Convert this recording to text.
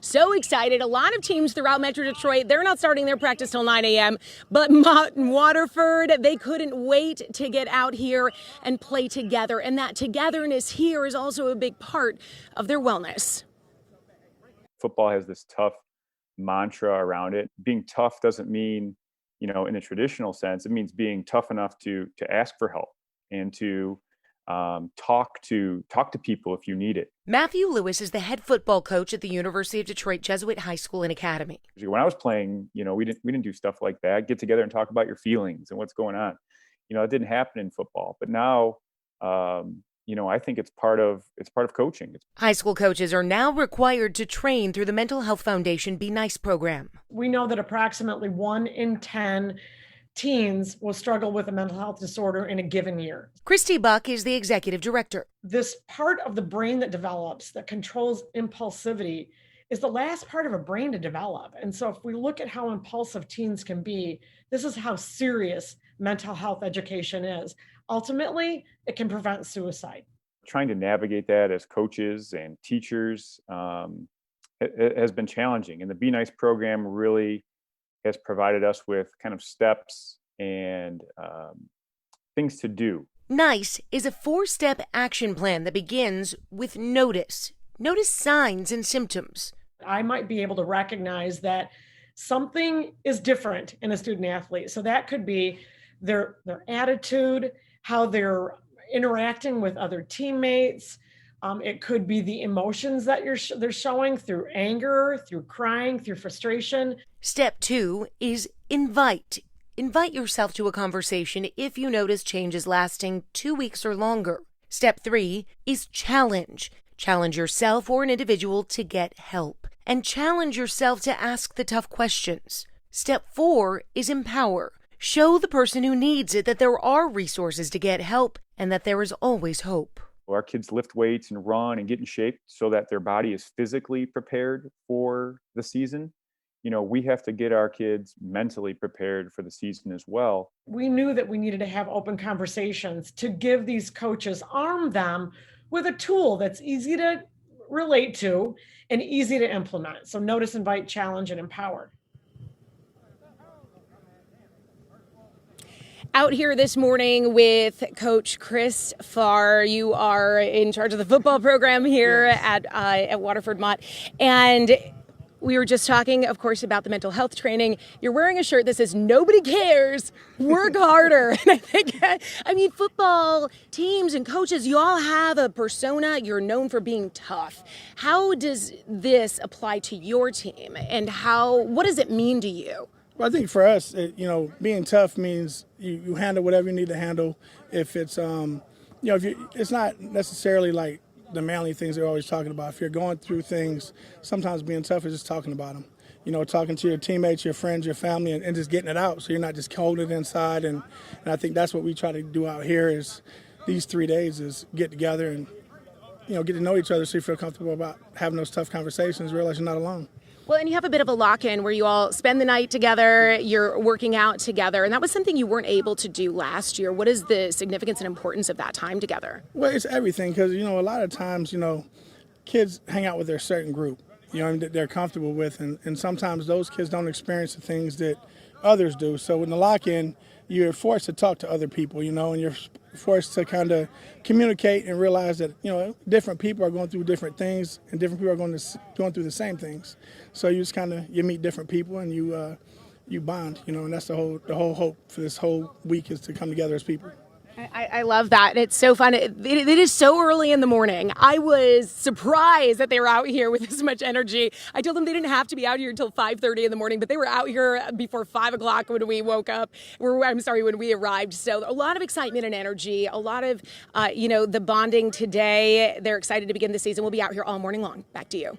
So excited. A lot of teams throughout Metro Detroit, they're not starting their practice till 9 a.m. But Mott and Waterford, they couldn't wait to get out here and play together. And that togetherness here is also a big part of their wellness. Football has this tough mantra around it. Being tough doesn't mean, in a traditional sense, it means being tough enough to ask for help and to talk to people if you need it. Matthew Lewis is the head football coach at the University of Detroit Jesuit High School and Academy. When I was playing, we didn't do stuff like that. Get together and talk about your feelings and what's going on. It didn't happen in football. But now, I think it's part of coaching. High school coaches are now required to train through the Mental Health Foundation Be Nice program. We know that approximately 1 in 10 teens will struggle with a mental health disorder in a given year. Christy Buck is the executive director. This part of the brain that develops, that controls impulsivity, is the last part of a brain to develop. And so if we look at how impulsive teens can be, this is how serious mental health education is. Ultimately, it can prevent suicide. Trying to navigate that as coaches and teachers has been challenging. And the Be Nice program really has provided us with kind of steps and things to do. NICE is a 4-step action plan that begins with notice. Notice signs and symptoms. I might be able to recognize that something is different in a student athlete. So that could be their attitude, how they're interacting with other teammates. It could be the emotions that they're showing through anger, through crying, through frustration. Step 2 is invite. Invite yourself to a conversation if you notice changes lasting 2 weeks or longer. Step 3 is challenge. Challenge yourself or an individual to get help. And challenge yourself to ask the tough questions. Step 4 is empower. Show the person who needs it that there are resources to get help and that there is always hope. Our kids lift weights and run and get in shape so that their body is physically prepared for the season. We have to get our kids mentally prepared for the season as well. We knew that we needed to have open conversations to give these coaches, arm them with a tool that's easy to relate to and easy to implement. So notice, invite, challenge, and empower. Out here this morning with Coach Chris Farr. You are in charge of the football program here at Waterford Mott. And we were just talking, of course, about the mental health training. You're wearing a shirt that says, "Nobody cares, work harder." And I think, football teams and coaches, you all have a persona. You're known for being tough. How does this apply to your team? And what does it mean to you? Well, I think for us, being tough means you handle whatever you need to handle. If it's, it's not necessarily like the manly things they're always talking about. If you're going through things, sometimes being tough is just talking about them. Talking to your teammates, your friends, your family, and just getting it out. So you're not just holding it inside. And I think that's what we try to do out here is these 3 days is get together and, get to know each other so you feel comfortable about having those tough conversations, realize you're not alone. Well, and you have a bit of a lock-in where you all spend the night together, you're working out together, and that was something you weren't able to do last year. What is the significance and importance of that time together? Well, it's everything because, a lot of times, kids hang out with their certain group, that they're comfortable with, and sometimes those kids don't experience the things that others do. So in the lock-in, you're forced to talk to other people, and you're forced to kind of communicate and realize that, different people are going through different things and different people are going through the same things. So you just you meet different people and you bond, and that's the whole hope for this whole week is to come together as people. I love that. It's so fun. It is so early in the morning. I was surprised that they were out here with this much energy. I told them they didn't have to be out here until 5:30 in the morning, but they were out here before 5 o'clock when we woke up. When we arrived. So a lot of excitement and energy, a lot of, the bonding today. They're excited to begin the season. We'll be out here all morning long. Back to you.